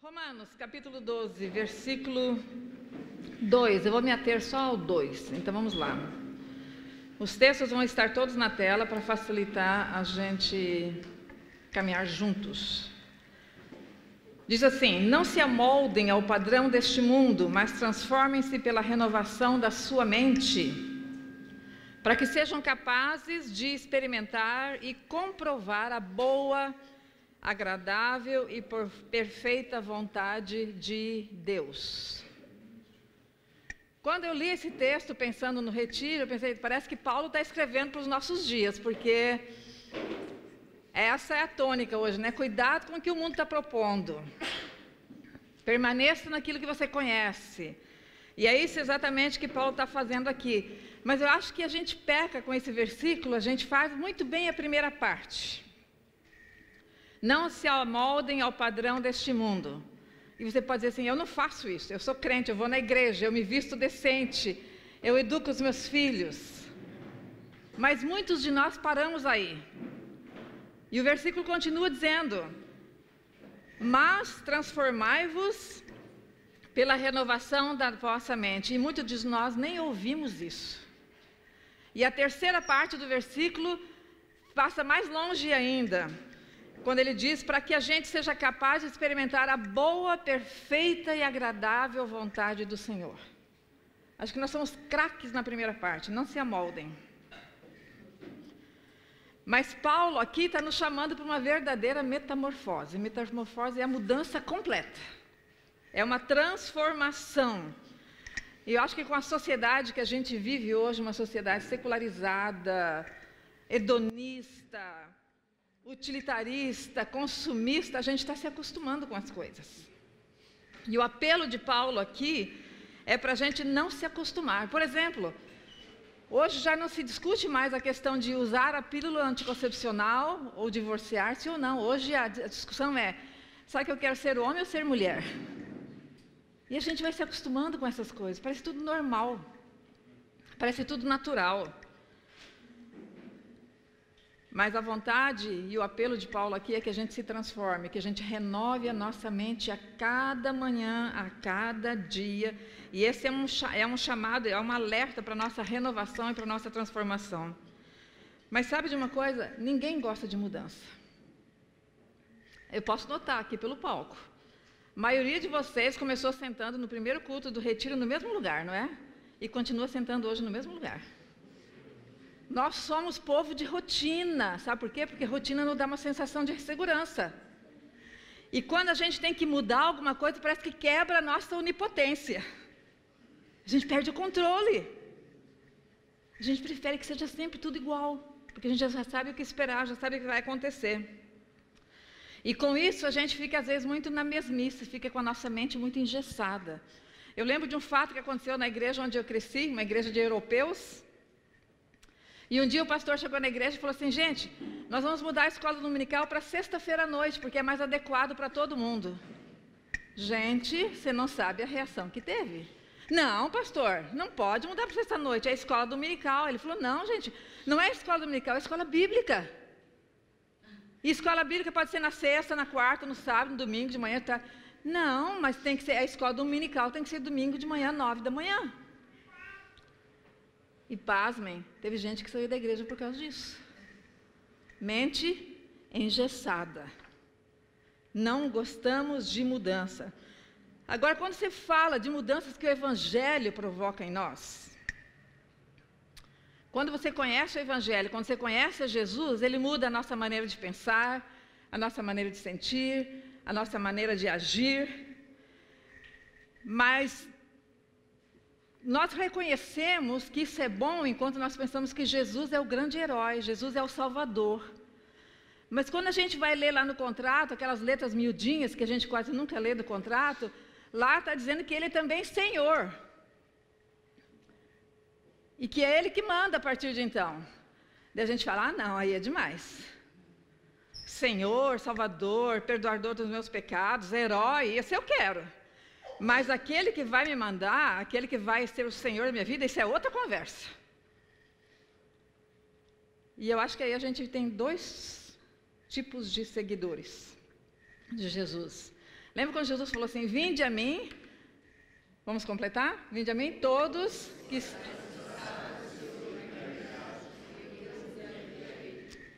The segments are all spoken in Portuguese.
Romanos, capítulo 12, versículo 2. Eu vou me ater só ao 2, então vamos lá. Os textos vão estar todos na tela para facilitar a gente caminhar juntos. Diz assim: não se amoldem ao padrão deste mundo, mas transformem-se pela renovação da sua mente, para que sejam capazes de experimentar e comprovar a boa, agradável e perfeita vontade de Deus. Quando eu li esse texto pensando no retiro, eu pensei, parece que Paulo está escrevendo para os nossos dias, porque essa é a tônica hoje, né? Cuidado com o que o mundo está propondo. Permaneça naquilo que você conhece. E é isso exatamente que Paulo está fazendo aqui. Mas eu acho que a gente peca com esse versículo, a gente faz muito bem a primeira parte. Não se amoldem ao padrão deste mundo. E você pode dizer assim, eu não faço isso, eu sou crente, eu vou na igreja, eu me visto decente, eu educo os meus filhos. Mas muitos de nós paramos aí. E o versículo continua dizendo: mas transformai-vos pela renovação da vossa mente. E muitos de nós nem ouvimos isso. E a terceira parte do versículo passa mais longe ainda, quando ele diz para que a gente seja capaz de experimentar a boa, perfeita e agradável vontade do Senhor. Acho que nós somos craques na primeira parte, não se amoldem. Mas Paulo aqui está nos chamando para uma verdadeira metamorfose. Metamorfose é a mudança completa. É uma transformação. E eu acho que com a sociedade que a gente vive hoje, uma sociedade secularizada, hedonista, utilitarista, consumista, a gente está se acostumando com as coisas. E o apelo de Paulo aqui é para a gente não se acostumar. Por exemplo, hoje já não se discute mais a questão de usar a pílula anticoncepcional ou divorciar-se ou não. Hoje a discussão é, será que eu quero ser homem ou ser mulher? E a gente vai se acostumando com essas coisas, parece tudo normal, parece tudo natural. Mas a vontade e o apelo de Paulo aqui é que a gente se transforme, que a gente renove a nossa mente a cada manhã, a cada dia. E esse é um chamado, é um alerta para a nossa renovação e para a nossa transformação. Mas sabe de uma coisa? Ninguém gosta de mudança. Eu posso notar aqui pelo palco. A maioria de vocês começou sentando no primeiro culto do retiro no mesmo lugar, não é? E continua sentando hoje no mesmo lugar. Nós somos povo de rotina, sabe por quê? Porque rotina nos dá uma sensação de segurança. E quando a gente tem que mudar alguma coisa, parece que quebra a nossa onipotência. A gente perde o controle. A gente prefere que seja sempre tudo igual, porque a gente já sabe o que esperar, já sabe o que vai acontecer. E com isso a gente fica às vezes muito na mesmice, fica com a nossa mente muito engessada. Eu lembro de um fato que aconteceu na igreja onde eu cresci, uma igreja de europeus. E um dia o pastor chegou na igreja e falou assim, gente, nós vamos mudar a escola dominical para sexta-feira à noite, porque é mais adequado para todo mundo. Gente, você não sabe a reação que teve. Não, pastor, não pode mudar para sexta-noite, é a escola dominical. Ele falou, não, gente, não é a escola dominical, é a escola bíblica. E escola bíblica pode ser na sexta, na quarta, no sábado, no domingo, de manhã, tá? Não, mas tem que ser, a escola dominical tem que ser domingo de manhã, 9 da manhã. E pasmem, teve gente que saiu da igreja por causa disso. Mente engessada. Não gostamos de mudança. Agora, quando você fala de mudanças que o Evangelho provoca em nós, quando você conhece o Evangelho, quando você conhece Jesus, ele muda a nossa maneira de pensar, a nossa maneira de sentir, a nossa maneira de agir. Mas nós reconhecemos que isso é bom enquanto nós pensamos que Jesus é o grande herói, Jesus é o Salvador. Mas quando a gente vai ler lá no contrato, aquelas letras miudinhas que a gente quase nunca lê do contrato, lá está dizendo que ele é também Senhor. E que é ele que manda a partir de então. Daí a gente fala, não, aí é demais. Senhor, Salvador, perdoador dos meus pecados, herói, esse eu quero. Mas aquele que vai me mandar, aquele que vai ser o Senhor da minha vida, isso é outra conversa. E eu acho que aí a gente tem dois tipos de seguidores de Jesus. Lembra quando Jesus falou assim, vinde a mim, vamos completar? Vinde a mim todos que...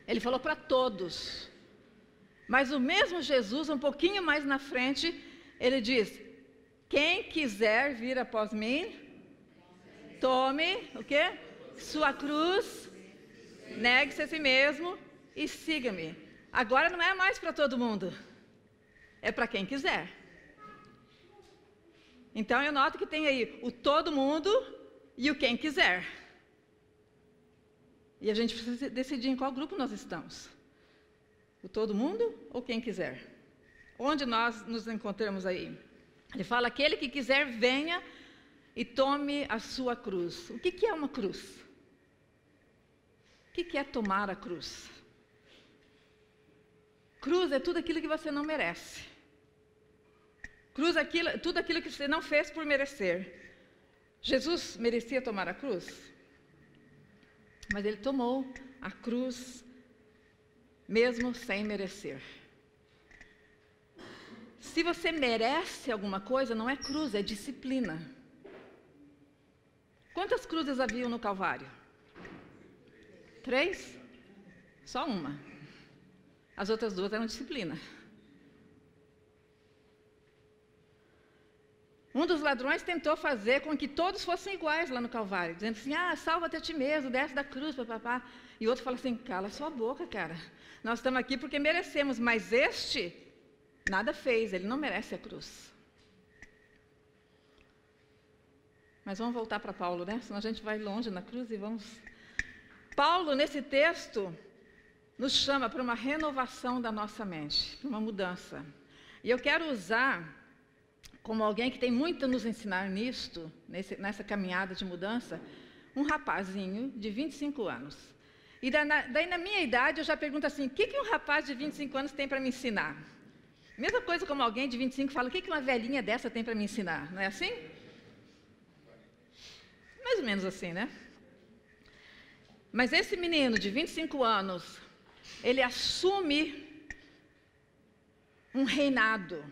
Ele falou para todos. Mas o mesmo Jesus, um pouquinho mais na frente, ele diz, quem quiser vir após mim, tome, o quê? Sua cruz, negue-se a si mesmo e siga-me. Agora não é mais para todo mundo, é para quem quiser. Então eu noto que tem aí o todo mundo e o quem quiser. E a gente precisa decidir em qual grupo nós estamos. O todo mundo ou quem quiser? Onde nós nos encontramos aí? Ele fala, aquele que quiser venha e tome a sua cruz. O que é uma cruz? O que é tomar a cruz? Cruz é tudo aquilo que você não merece. Cruz é tudo aquilo que você não fez por merecer. Jesus merecia tomar a cruz? Mas ele tomou a cruz mesmo sem merecer. Se você merece alguma coisa, não é cruz, é disciplina. Quantas cruzes haviam no Calvário? 3? Só uma. As outras 2 eram disciplina. Um dos ladrões tentou fazer com que todos fossem iguais lá no Calvário, dizendo assim, salva-te a ti mesmo, desce da cruz, papapá. E outro fala assim, cala sua boca, cara. Nós estamos aqui porque merecemos, mas este nada fez, ele não merece a cruz. Mas vamos voltar para Paulo, né? Senão a gente vai longe na cruz e vamos... Paulo, nesse texto, nos chama para uma renovação da nossa mente, para uma mudança. E eu quero usar, como alguém que tem muito a nos ensinar nisto, nessa caminhada de mudança, um rapazinho de 25 anos. E daí na minha idade eu já pergunto assim, o que um rapaz de 25 anos tem para me ensinar? Mesma coisa como alguém de 25 fala, o que uma velhinha dessa tem para me ensinar? Não é assim? Mais ou menos assim, né? Mas esse menino de 25 anos, ele assume um reinado.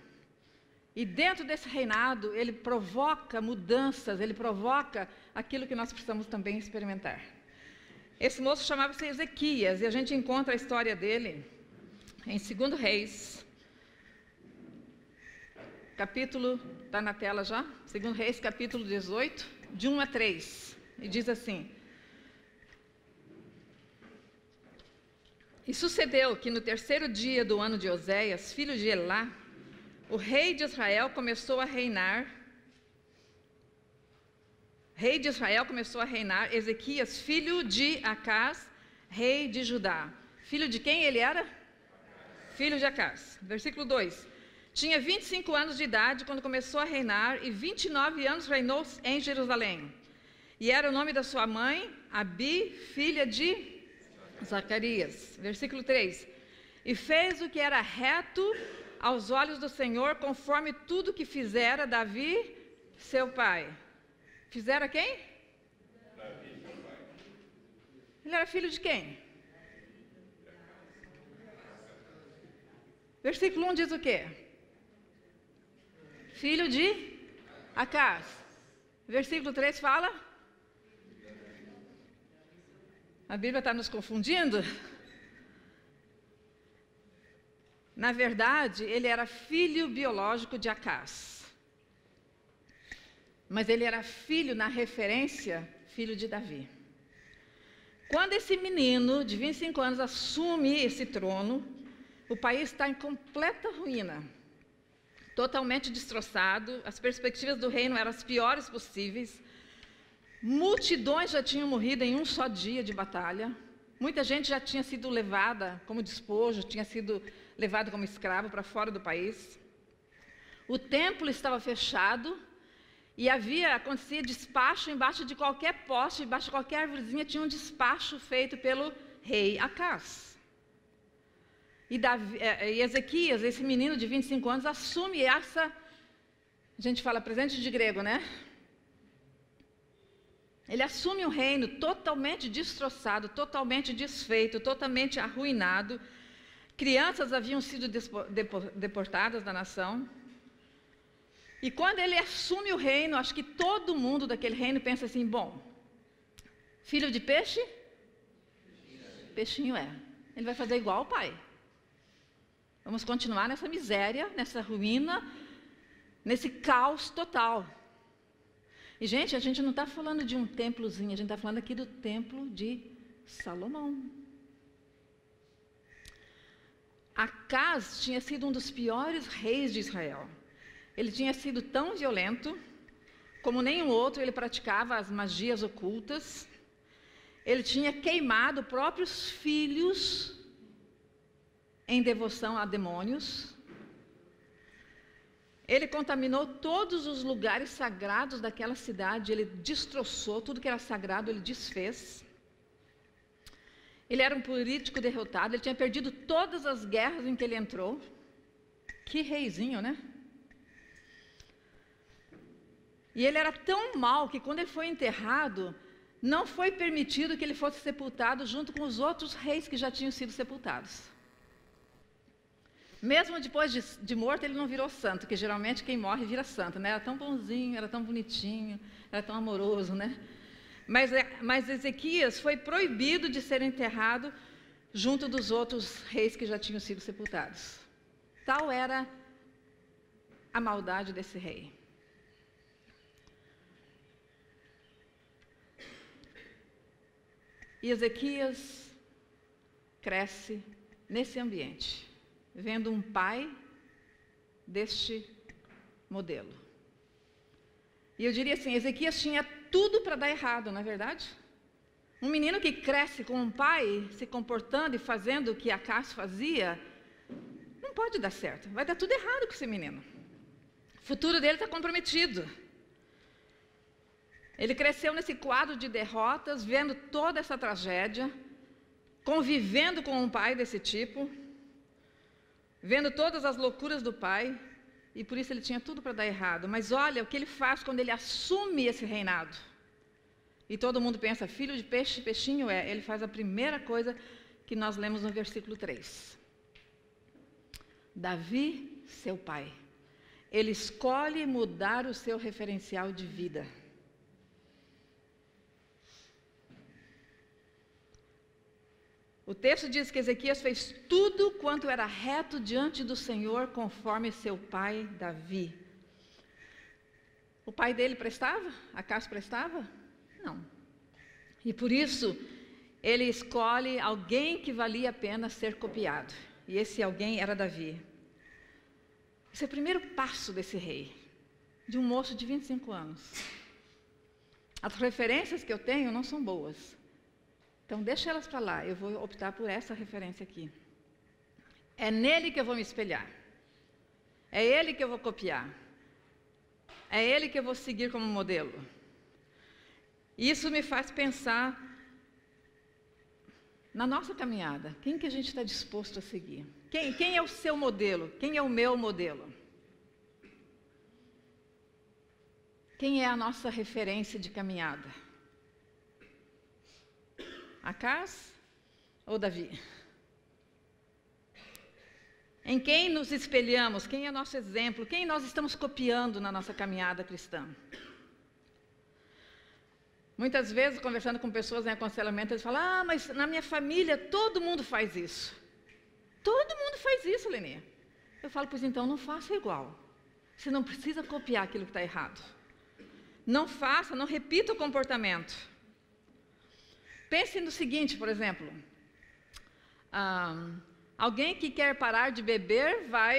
E dentro desse reinado, ele provoca mudanças, ele provoca aquilo que nós precisamos também experimentar. Esse moço chamava-se Ezequias, e a gente encontra a história dele em 2 Reis, capítulo, está na tela já? 2 Reis, capítulo 18, de 1 a 3, e diz assim, e sucedeu que no 3º dia do ano de Oséias, filho de Elá, o rei de Israel começou a reinar, Ezequias, filho de Acás, rei de Judá. Filho de quem ele era? Filho de Acás. Versículo 2. Tinha 25 anos de idade quando começou a reinar e 29 anos reinou em Jerusalém. E era o nome da sua mãe, Abi, filha de Zacarias. Versículo 3. E fez o que era reto aos olhos do Senhor, conforme tudo que fizera Davi, seu pai. Fizera quem? Davi, seu pai. Ele era filho de quem? Versículo 1 diz o quê? Filho de Acás. Versículo 3 fala? A Bíblia está nos confundindo? Na verdade, ele era filho biológico de Acás. Mas ele era filho, na referência, filho de Davi. Quando esse menino de 25 anos assume esse trono, o país está em completa ruína, totalmente destroçado, as perspectivas do reino eram as piores possíveis, multidões já tinham morrido em um só dia de batalha, muita gente já tinha sido levada como despojo, tinha sido levada como escravo para fora do país. O templo estava fechado, e acontecia despacho embaixo de qualquer poste, embaixo de qualquer árvorezinha, tinha um despacho feito pelo rei Acás. E Ezequias, esse menino de 25 anos, assume essa, a gente fala presente de grego, né? Ele assume um reino totalmente destroçado, totalmente desfeito, totalmente arruinado. Crianças haviam sido deportadas da nação. E quando ele assume o reino, acho que todo mundo daquele reino pensa assim, bom, filho de peixe? Peixinho é. Ele vai fazer igual ao pai. Vamos continuar nessa miséria, nessa ruína, nesse caos total. E, gente, a gente não está falando de um templozinho, a gente está falando aqui do templo de Salomão. Acaz tinha sido um dos piores reis de Israel. Ele tinha sido tão violento, como nenhum outro, ele praticava as magias ocultas. Ele tinha queimado próprios filhos em devoção a demônios. Ele contaminou todos os lugares sagrados daquela cidade, ele destroçou tudo que era sagrado, ele desfez. Ele era um político derrotado, ele tinha perdido todas as guerras em que ele entrou. Que reizinho, né? E ele era tão mau que quando ele foi enterrado, não foi permitido que ele fosse sepultado junto com os outros reis que já tinham sido sepultados. Mesmo depois de morto, ele não virou santo, que geralmente quem morre vira santo, né? Era tão bonzinho, era tão bonitinho, era tão amoroso, né? Mas Ezequias foi proibido de ser enterrado junto dos outros reis que já tinham sido sepultados. Tal era a maldade desse rei. E Ezequias cresce nesse ambiente, vendo um pai deste modelo. E eu diria assim, Ezequias tinha tudo para dar errado, não é verdade? Um menino que cresce com um pai se comportando e fazendo o que Acaz fazia, não pode dar certo, vai dar tudo errado com esse menino. O futuro dele está comprometido. Ele cresceu nesse quadro de derrotas, vendo toda essa tragédia, convivendo com um pai desse tipo, vendo todas as loucuras do pai, e por isso ele tinha tudo para dar errado. Mas olha o que ele faz quando ele assume esse reinado. E todo mundo pensa, filho de peixe, peixinho é. Ele faz a primeira coisa que nós lemos no versículo 3. Davi, seu pai, ele escolhe mudar o seu referencial de vida. O texto diz que Ezequias fez tudo quanto era reto diante do Senhor, conforme seu pai Davi. O pai dele prestava? Acaz prestava? Não. E por isso, ele escolhe alguém que valia a pena ser copiado. E esse alguém era Davi. Esse é o primeiro passo desse rei, de um moço de 25 anos. As referências que eu tenho não são boas. Então, deixa elas para lá, eu vou optar por essa referência aqui. É nele que eu vou me espelhar. É ele que eu vou copiar. É ele que eu vou seguir como modelo. Isso me faz pensar na nossa caminhada. Quem que a gente está disposto a seguir? Quem é o seu modelo? Quem é o meu modelo? Quem é a nossa referência de caminhada? Acaz ou Davi? Em quem nos espelhamos? Quem é nosso exemplo? Quem nós estamos copiando na nossa caminhada cristã? Muitas vezes, conversando com pessoas em aconselhamento, eles falam, mas na minha família todo mundo faz isso. Todo mundo faz isso, Leni. Eu falo, pois então não faça igual. Você não precisa copiar aquilo que está errado. Não faça, não repita o comportamento. Pense no seguinte, por exemplo, alguém que quer parar de beber vai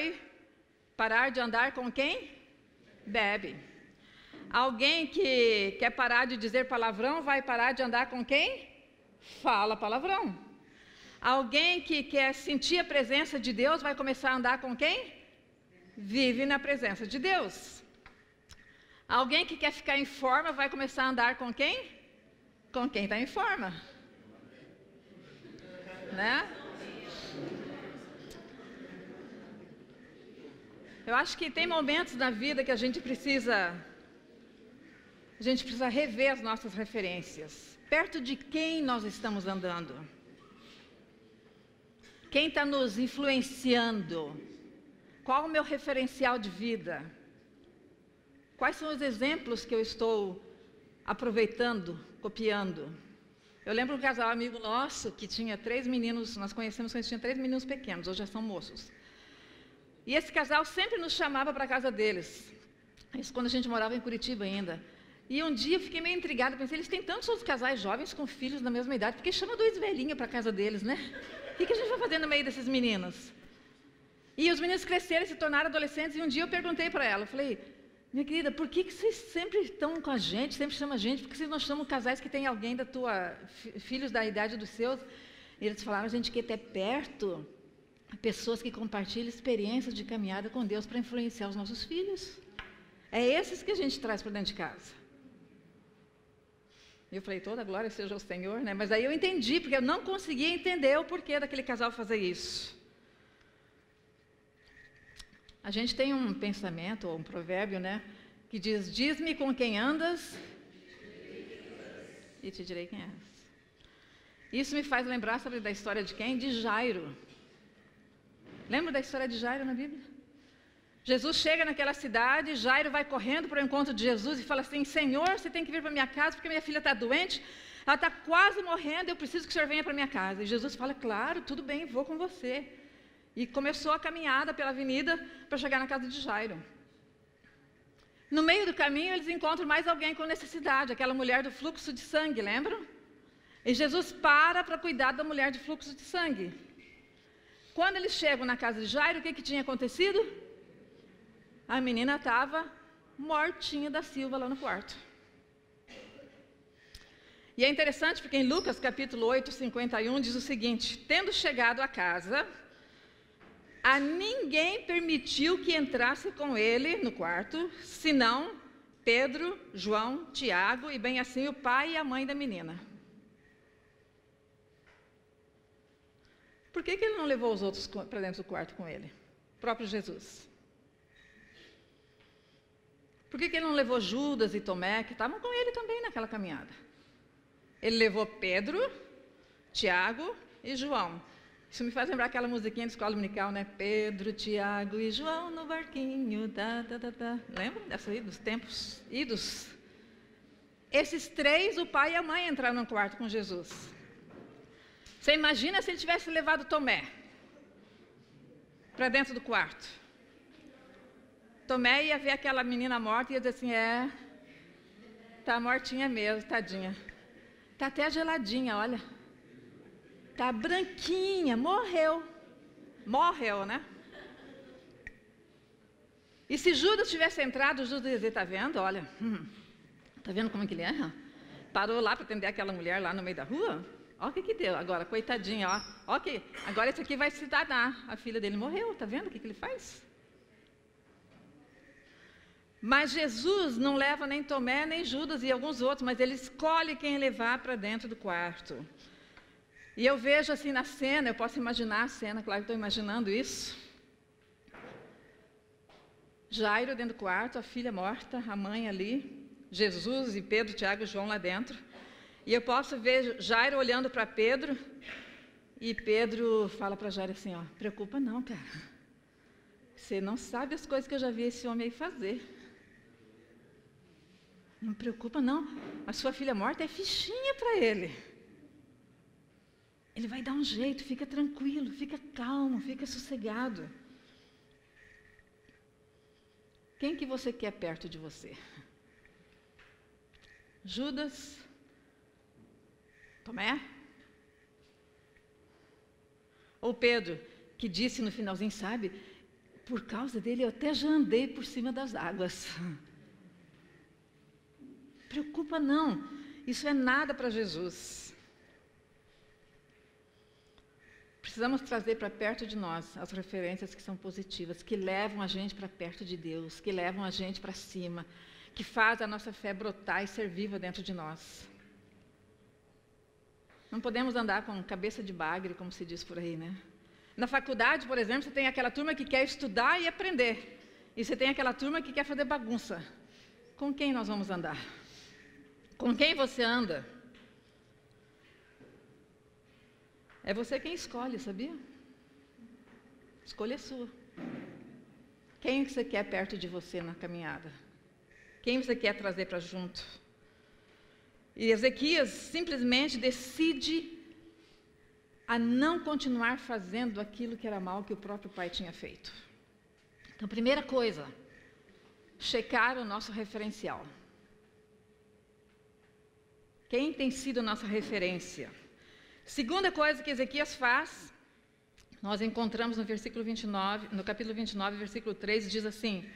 parar de andar com quem? Bebe. Alguém que quer parar de dizer palavrão vai parar de andar com quem? Fala palavrão. Alguém que quer sentir a presença de Deus vai começar a andar com quem? Vive na presença de Deus. Alguém que quer ficar em forma vai começar a andar com quem? Com quem está em forma, né? Eu acho que tem momentos na vida que a gente precisa rever as nossas referências. Perto de quem nós estamos andando? Quem está nos influenciando? Qual o meu referencial de vida? Quais são os exemplos que eu estou aproveitando, copiando? Eu lembro um casal amigo nosso que tinha 3 meninos, nós conhecemos quando eles tinham 3 meninos pequenos, hoje já são moços. E esse casal sempre nos chamava para a casa deles. Isso quando a gente morava em Curitiba ainda. E um dia eu fiquei meio intrigada, pensei, eles têm tantos outros casais jovens com filhos da mesma idade, por que chama 2 velhinhos para a casa deles, né? O que a gente vai fazer no meio desses meninos? E os meninos cresceram, se tornaram adolescentes, e um dia eu perguntei para ela, eu falei, minha querida, por que vocês sempre estão com a gente, sempre chamam a gente, por que vocês não chamam casais que têm alguém da tua, filhos da idade dos seus? E eles falaram, a gente quer ter perto pessoas que compartilham experiências de caminhada com Deus para influenciar os nossos filhos. É esses que a gente traz para dentro de casa. E eu falei, toda glória seja ao Senhor, né? Mas aí eu entendi, porque eu não conseguia entender o porquê daquele casal fazer isso. A gente tem um pensamento, ou um provérbio, né? Que diz, diz-me com quem andas e te direi quem és. Isso me faz lembrar, sabe, da história de quem? De Jairo. Lembra da história de Jairo na Bíblia? Jesus chega naquela cidade, Jairo vai correndo para o encontro de Jesus e fala assim, Senhor, você tem que vir para minha casa porque minha filha está doente, ela está quase morrendo, eu preciso que o Senhor venha para minha casa. E Jesus fala, claro, tudo bem, vou com você. E começou a caminhada pela avenida para chegar na casa de Jairo. No meio do caminho, eles encontram mais alguém com necessidade, aquela mulher do fluxo de sangue, lembram? E Jesus para cuidar da mulher de fluxo de sangue. Quando eles chegam na casa de Jairo, o que tinha acontecido? A menina estava mortinha da Silva lá no quarto. E é interessante porque em Lucas capítulo 8, 51 diz o seguinte, tendo chegado a casa, a ninguém permitiu que entrasse com ele no quarto, senão Pedro, João, Tiago e bem assim o pai e a mãe da menina. Por que ele não levou os outros para dentro do quarto com ele? O próprio Jesus. Por que ele não levou Judas e Tomé, que estavam com ele também naquela caminhada? Ele levou Pedro, Tiago e João. Isso me faz lembrar aquela musiquinha de escola dominical, né? Pedro, Tiago e João no barquinho, Lembra dessa aí, dos tempos idos? Esses 3, o pai e a mãe entraram no quarto com Jesus. Você imagina se ele tivesse levado Tomé para dentro do quarto? Tomé ia ver aquela menina morta e ia dizer assim, tá mortinha mesmo, tadinha. Tá até geladinha, olha. Tá branquinha, morreu. Morreu, né? E se Judas tivesse entrado, Judas ia dizer, tá vendo? Olha, tá vendo como é que ele é? Parou lá para atender aquela mulher lá no meio da rua? Olha o que deu. Agora, coitadinha, ó. Ok, agora esse aqui vai se danar. A filha dele morreu, tá vendo o que ele faz? Mas Jesus não leva nem Tomé, nem Judas e alguns outros, mas ele escolhe quem levar para dentro do quarto. E eu vejo assim na cena, eu posso imaginar a cena, claro que estou imaginando isso. Jairo dentro do quarto, a filha morta, a mãe ali, Jesus e Pedro, Tiago e João lá dentro. E eu posso ver Jairo olhando para Pedro, e Pedro fala para Jairo assim, ó, preocupa não, cara. Você não sabe as coisas que eu já vi esse homem aí fazer. Não preocupa não, a sua filha morta é fichinha para ele. Ele vai dar um jeito, fica tranquilo, fica calmo, fica sossegado. Quem que você quer perto de você? Judas? Tomé? Ou Pedro, que disse no finalzinho, sabe, por causa dele eu até já andei por cima das águas. Preocupa não, isso é nada para Jesus. Precisamos trazer para perto de nós as referências que são positivas, que levam a gente para perto de Deus, que levam a gente para cima, que faz a nossa fé brotar e ser viva dentro de nós. Não podemos andar com cabeça de bagre, como se diz por aí, né? Na faculdade, por exemplo, você tem aquela turma que quer estudar e aprender, e você tem aquela turma que quer fazer bagunça. Com quem nós vamos andar? Com quem você anda? É você quem escolhe, sabia? Escolha sua. Quem você quer perto de você na caminhada? Quem você quer trazer para junto? E Ezequias simplesmente decide a não continuar fazendo aquilo que era mal que o próprio pai tinha feito. Então, primeira coisa, checar o nosso referencial. Quem tem sido nossa referência? Segunda coisa que Ezequias faz, nós encontramos no versículo 29, no capítulo 29, versículo 3, diz assim: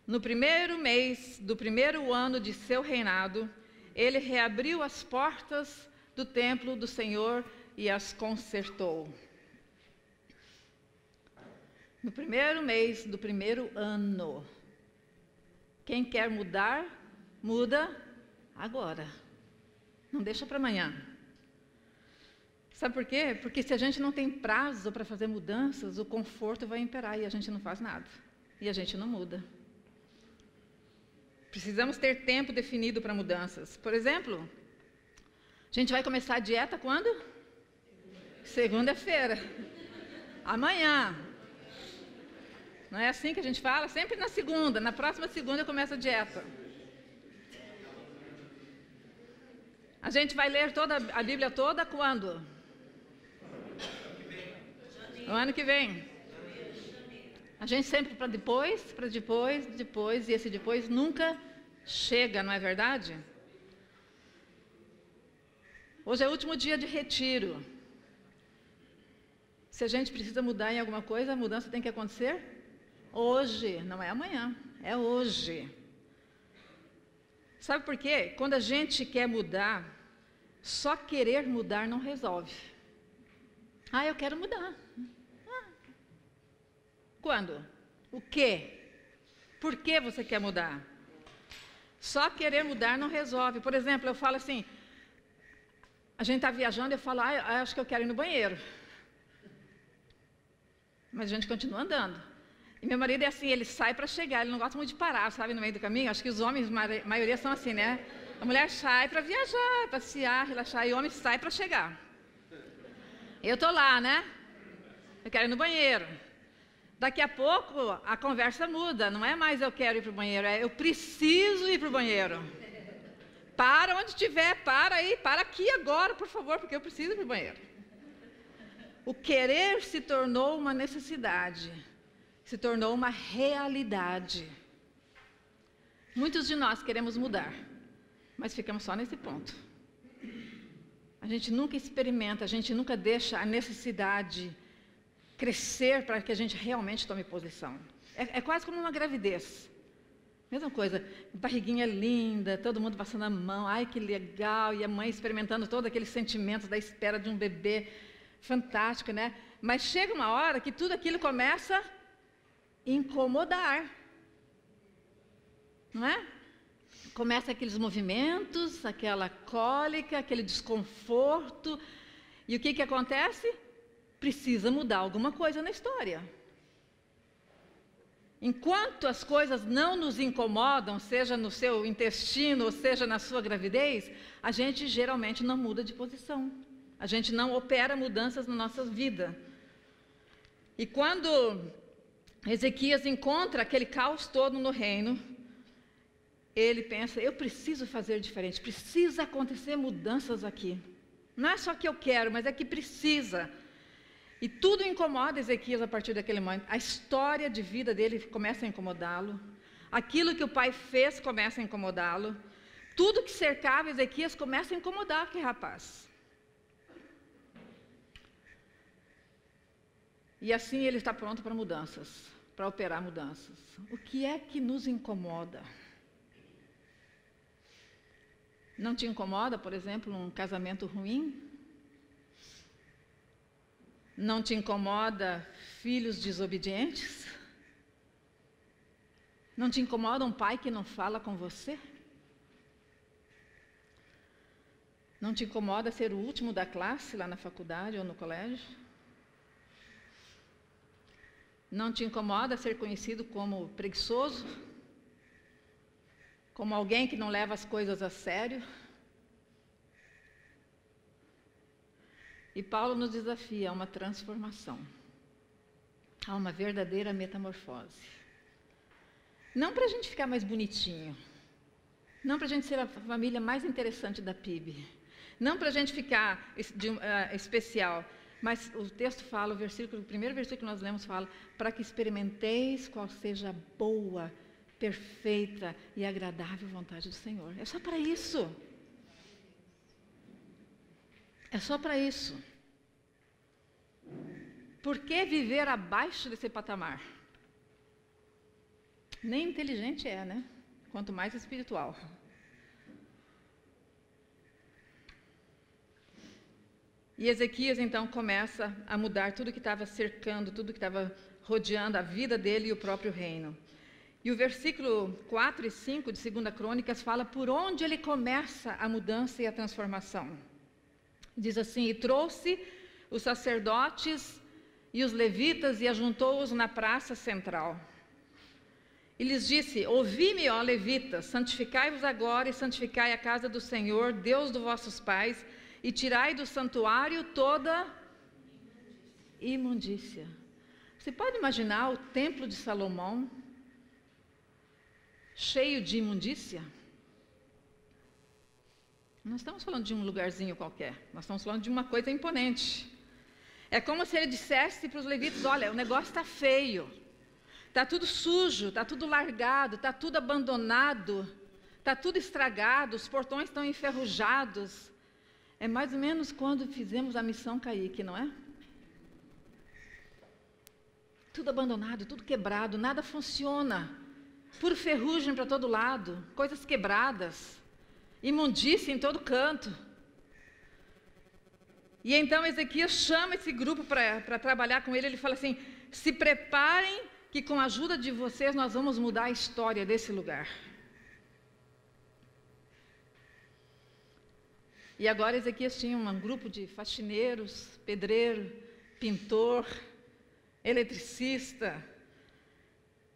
no primeiro mês do primeiro ano de seu reinado, ele reabriu as portas do templo do Senhor e as consertou. No primeiro mês do primeiro ano. Quem quer mudar, muda agora. Não deixa para amanhã. Sabe por quê? Porque se a gente não tem prazo para fazer mudanças, o conforto vai imperar e a gente não faz nada. E a gente não muda. Precisamos ter tempo definido para mudanças. Por exemplo, a gente vai começar a dieta quando? Segunda-feira. Amanhã. Não é assim que a gente fala? Sempre na segunda. Na próxima segunda eu começo a dieta. A gente vai ler toda a Bíblia toda quando? No ano que vem. A gente sempre para depois, e esse depois nunca chega, não é verdade? Hoje é o último dia de retiro. Se a gente precisa mudar em alguma coisa, a mudança tem que acontecer hoje, não é amanhã, é hoje. Sabe por quê? Quando a gente quer mudar, só querer mudar não resolve. Ah, eu quero mudar. Quando? O quê? Por que você quer mudar? Só querer mudar não resolve. Por exemplo, eu falo assim, a gente está viajando e eu falo, acho que eu quero ir no banheiro. Mas a gente continua andando. E meu marido é assim, ele sai para chegar, ele não gosta muito de parar, sabe, no meio do caminho. Acho que os homens, a maioria são assim, né? A mulher sai para viajar, passear, relaxar, e o homem sai para chegar. Eu estou lá, né? Eu quero ir no banheiro. Daqui a pouco a conversa muda, não é mais eu quero ir para o banheiro, é eu preciso ir para o banheiro. Para onde estiver, para aí, para aqui agora, por favor, porque eu preciso ir para o banheiro. O querer se tornou uma necessidade, se tornou uma realidade. Muitos de nós queremos mudar, mas ficamos só nesse ponto. A gente nunca experimenta, a gente nunca deixa a necessidade crescer para que a gente realmente tome posição. É quase como uma gravidez. Mesma coisa, barriguinha linda, todo mundo passando a mão, ai que legal, e a mãe experimentando todos aqueles sentimentos da espera de um bebê, fantástico, né? Mas chega uma hora que tudo aquilo começa a incomodar, não é? Começa aqueles movimentos, aquela cólica, aquele desconforto, e o que acontece? Precisa mudar alguma coisa na história. Enquanto as coisas não nos incomodam, seja no seu intestino, ou seja na sua gravidez, a gente geralmente não muda de posição. A gente não opera mudanças na nossa vida. E quando Ezequias encontra aquele caos todo no reino, ele pensa, eu preciso fazer diferente, precisa acontecer mudanças aqui. Não é só que eu quero, mas é que precisa. E tudo incomoda Ezequias a partir daquele momento. A história de vida dele começa a incomodá-lo. Aquilo que o pai fez começa a incomodá-lo. Tudo que cercava Ezequias começa a incomodar aquele rapaz. E assim ele está pronto para mudanças, para operar mudanças. O que é que nos incomoda? Não te incomoda, por exemplo, um casamento ruim? Não te incomoda filhos desobedientes? Não te incomoda um pai que não fala com você? Não te incomoda ser o último da classe lá na faculdade ou no colégio? Não te incomoda ser conhecido como preguiçoso? Como alguém que não leva as coisas a sério? E Paulo nos desafia a uma transformação, a uma verdadeira metamorfose. Não para a gente ficar mais bonitinho, não para a gente ser a família mais interessante da PIB, não para a gente ficar especial, mas o texto fala, o primeiro versículo que nós lemos fala, para que experimenteis qual seja a boa, perfeita e agradável vontade do Senhor. É só para isso. É só para isso. Por que viver abaixo desse patamar? Nem inteligente é, né? Quanto mais espiritual. E Ezequias então começa a mudar tudo que estava cercando, tudo que estava rodeando a vida dele e o próprio reino. E o versículo 4 e 5 de 2 Crônicas fala por onde ele começa a mudança e a transformação. Diz assim: e trouxe os sacerdotes e os levitas e ajuntou-os na praça central. E lhes disse: ouvi-me, ó levitas, santificai-vos agora e santificai a casa do Senhor, Deus dos vossos pais, e tirai do santuário toda imundícia. Você pode imaginar o templo de Salomão cheio de imundícia? Não estamos falando de um lugarzinho qualquer, nós estamos falando de uma coisa imponente. É como se ele dissesse para os levitas: olha, o negócio está feio, está tudo sujo, está tudo largado, está tudo abandonado, está tudo estragado, os portões estão enferrujados. É mais ou menos quando fizemos a missão Caique, não é? Tudo abandonado, tudo quebrado, nada funciona. Puro ferrugem para todo lado, coisas quebradas, imundícia em todo canto. E então Ezequias chama esse grupo para trabalhar com ele. Ele fala assim: se preparem que com a ajuda de vocês nós vamos mudar a história desse lugar. E agora Ezequias tinha um grupo de faxineiros, pedreiro, pintor, eletricista.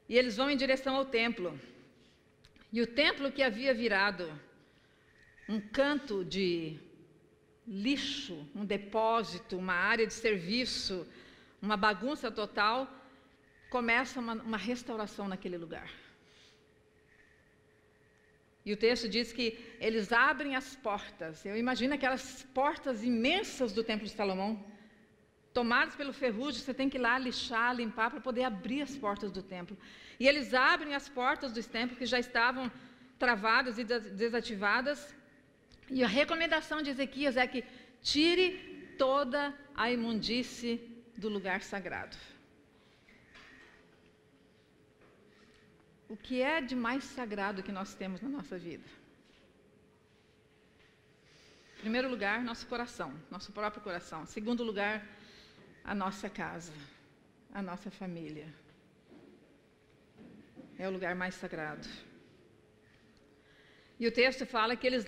E eles vão em direção ao templo. E o templo que havia virado um canto de lixo, um depósito, uma área de serviço, uma bagunça total, começa uma restauração naquele lugar. E o texto diz que eles abrem as portas. Eu imagino aquelas portas imensas do Templo de Salomão, tomadas pelo ferrugem. Você tem que ir lá lixar, limpar para poder abrir as portas do templo. E eles abrem as portas dos templos que já estavam travadas e desativadas. E a recomendação de Ezequias é que tire toda a imundície do lugar sagrado. O que é de mais sagrado que nós temos na nossa vida? Em primeiro lugar, nosso coração, nosso próprio coração. Em segundo lugar, a nossa casa, a nossa família. É o lugar mais sagrado. E o texto fala que eles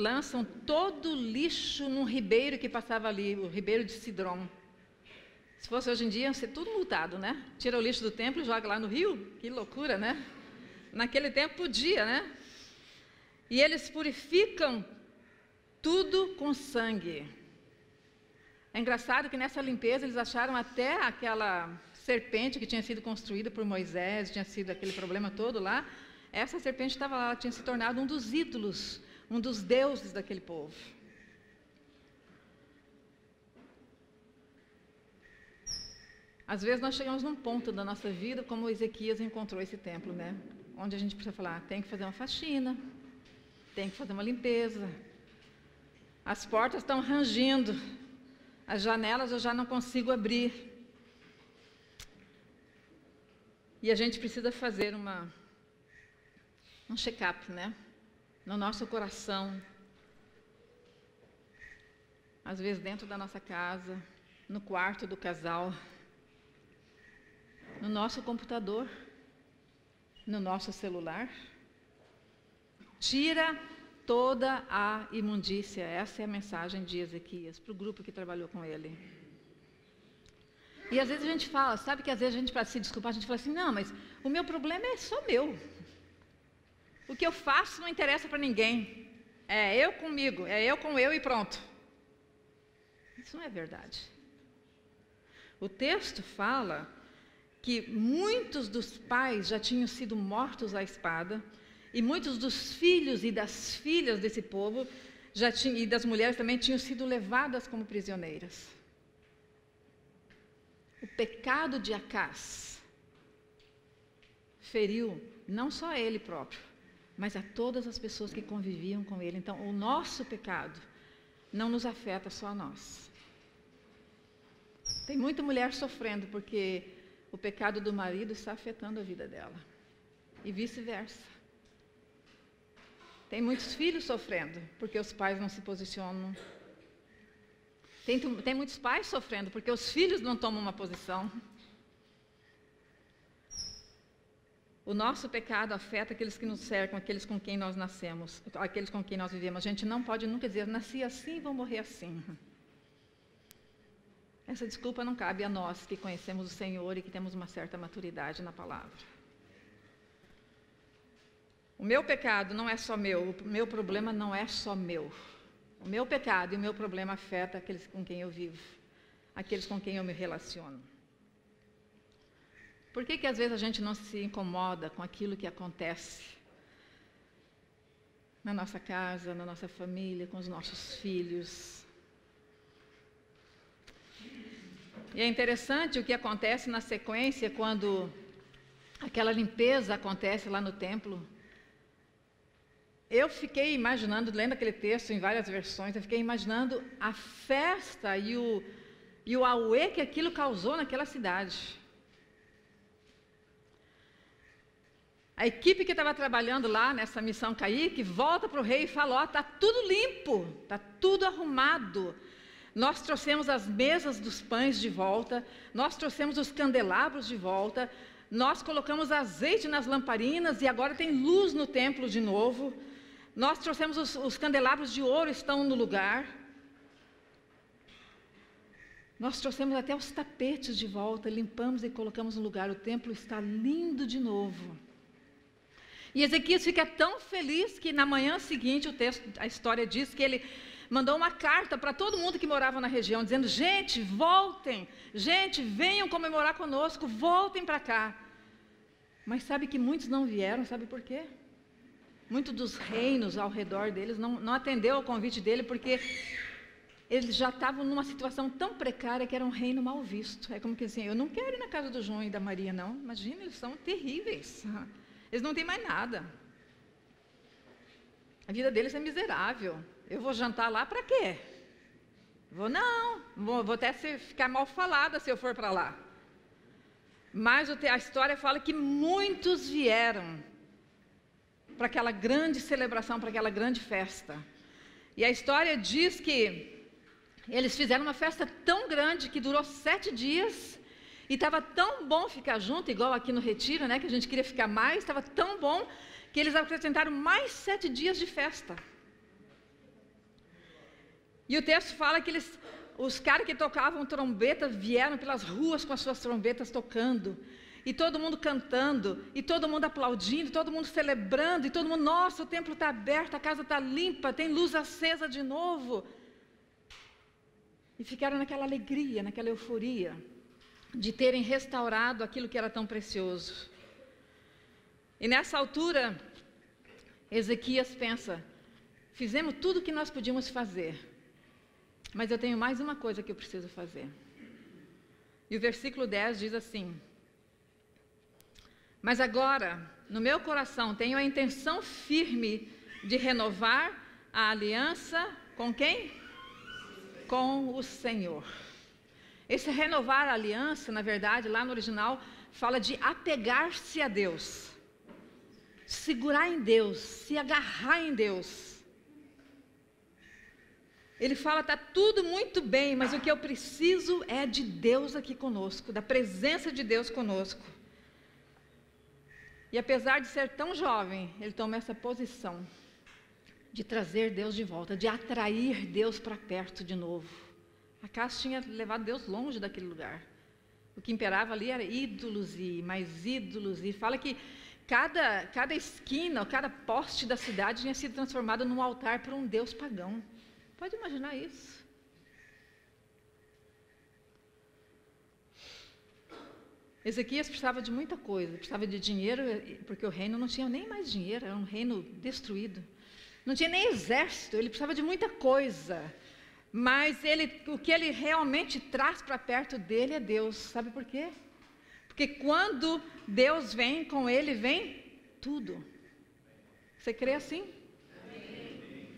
lançam todo o lixo num ribeiro que passava ali, o ribeiro de Sidrom. Se fosse hoje em dia, ia ser tudo multado, né? Tira o lixo do templo e joga lá no rio. Que loucura, né? Naquele tempo podia, né? E eles purificam tudo com sangue. É engraçado que nessa limpeza eles acharam até aquela serpente que tinha sido construída por Moisés, tinha sido aquele problema todo lá. Essa serpente estava lá, ela tinha se tornado um dos ídolos, um dos deuses daquele povo. Às vezes nós chegamos num ponto da nossa vida, como Ezequias encontrou esse templo, né? Onde a gente precisa falar: tem que fazer uma faxina, tem que fazer uma limpeza. As portas estão rangindo, as janelas eu já não consigo abrir. E a gente precisa fazer um check-up, né? No nosso coração. Às vezes dentro da nossa casa, no quarto do casal, no nosso computador, no nosso celular. Tira toda a imundícia. Essa é a mensagem de Ezequias para o grupo que trabalhou com ele. E às vezes a gente fala, sabe que às vezes a gente, para se desculpar, a gente fala assim: não, mas o meu problema é só meu. O que eu faço não interessa para ninguém. É eu comigo, é eu com eu e pronto. Isso não é verdade. O texto fala que muitos dos pais já tinham sido mortos à espada, e muitos dos filhos e das filhas desse povo, e das mulheres também, tinham sido levadas como prisioneiras. O pecado de Acás feriu não só ele próprio, mas a todas as pessoas que conviviam com ele. Então, o nosso pecado não nos afeta só a nós. Tem muita mulher sofrendo porque o pecado do marido está afetando a vida dela. E vice-versa. Tem muitos filhos sofrendo porque os pais não se posicionam. Tem muitos pais sofrendo porque os filhos não tomam uma posição. O nosso pecado afeta aqueles que nos cercam, aqueles com quem nós nascemos, aqueles com quem nós vivemos. A gente não pode nunca dizer, nasci assim e vou morrer assim. Essa desculpa não cabe a nós que conhecemos o Senhor e que temos uma certa maturidade na palavra. O meu pecado não é só meu, o meu problema não é só meu. O meu pecado e o meu problema afeta aqueles com quem eu vivo, aqueles com quem eu me relaciono. Por que às vezes a gente não se incomoda com aquilo que acontece na nossa casa, na nossa família, com os nossos filhos? E é interessante o que acontece na sequência quando aquela limpeza acontece lá no templo. Eu fiquei imaginando, lendo aquele texto em várias versões, eu fiquei imaginando a festa e o auê que aquilo causou naquela cidade. A equipe que estava trabalhando lá nessa missão Caíque volta para o rei e fala, está tudo limpo, está tudo arrumado. Nós trouxemos as mesas dos pães de volta, nós trouxemos os candelabros de volta, nós colocamos azeite nas lamparinas e agora tem luz no templo de novo. Nós trouxemos os candelabros de ouro, estão no lugar. Nós trouxemos até os tapetes de volta, limpamos e colocamos no lugar. O templo está lindo de novo. E Ezequias fica tão feliz que na manhã seguinte, a história diz que ele mandou uma carta para todo mundo que morava na região, dizendo, gente, voltem, gente, venham comemorar conosco, voltem para cá. Mas sabe que muitos não vieram, sabe por quê? Muitos dos reinos ao redor deles não atendeu ao convite dele, porque eles já estavam numa situação tão precária que era um reino mal visto. É como que assim, eu não quero ir na casa do João e da Maria, não. Imagina, eles são terríveis. Eles não têm mais nada. A vida deles é miserável. Eu vou jantar lá para quê? Vou até ficar mal falada se eu for para lá. Mas a história fala que muitos vieram para aquela grande celebração, para aquela grande festa. E a história diz que eles fizeram uma festa tão grande que durou 7 dias. E estava tão bom ficar junto, igual aqui no Retiro, né, que a gente queria ficar mais, estava tão bom que eles acrescentaram mais 7 dias de festa. E o texto fala que os caras que tocavam trombeta vieram pelas ruas com as suas trombetas tocando, e todo mundo cantando, e todo mundo aplaudindo, todo mundo celebrando, e todo mundo, nossa, o templo está aberto, a casa está limpa, tem luz acesa de novo. E ficaram naquela alegria, naquela euforia, de terem restaurado aquilo que era tão precioso. E nessa altura, Ezequias pensa, fizemos tudo o que nós podíamos fazer, mas eu tenho mais uma coisa que eu preciso fazer. E o versículo 10 diz assim, mas agora, no meu coração, tenho a intenção firme de renovar a aliança com quem? Com o Senhor. Esse renovar a aliança, na verdade, lá no original, fala de apegar-se a Deus, segurar em Deus, se agarrar em Deus. Ele fala, está tudo muito bem, mas o que eu preciso é de Deus aqui conosco, da presença de Deus conosco. E apesar de ser tão jovem, ele toma essa posição de trazer Deus de volta, de atrair Deus para perto de novo. Acás tinha levado Deus longe daquele lugar. O que imperava ali era ídolos e mais ídolos. E fala que cada esquina, cada poste da cidade tinha sido transformado num altar para um Deus pagão. Pode imaginar isso? Ezequias precisava de muita coisa, precisava de dinheiro, porque o reino não tinha nem mais dinheiro, era um reino destruído. Não tinha nem exército, ele precisava de muita coisa. Mas o que ele realmente traz para perto dele é Deus. Sabe por quê? Porque quando Deus vem, com ele vem tudo. Você crê assim? Amém.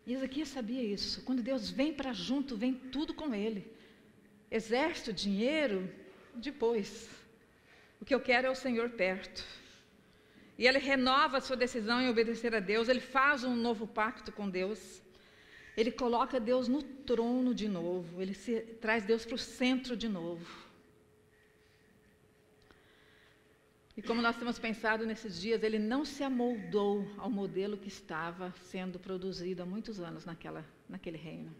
E Ezequias sabia isso. Quando Deus vem para junto, vem tudo com ele. Exército, dinheiro, depois. O que eu quero é o Senhor perto. E ele renova a sua decisão em obedecer a Deus. Ele faz um novo pacto com Deus. Ele coloca Deus no trono de novo. Ele traz Deus para o centro de novo. E como nós temos pensado nesses dias, ele não se amoldou ao modelo que estava sendo produzido há muitos anos naquele reino.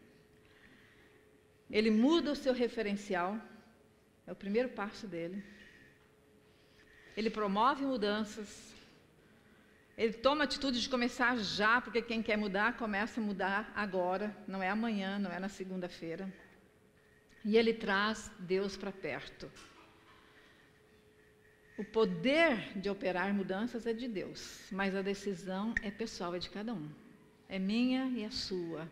Ele muda o seu referencial, é o primeiro passo dele. Ele promove mudanças. Ele toma a atitude de começar já, porque quem quer mudar, começa a mudar agora, não é amanhã, não é na segunda-feira. E ele traz Deus para perto. O poder de operar mudanças é de Deus, mas a decisão é pessoal, é de cada um. É minha e é sua.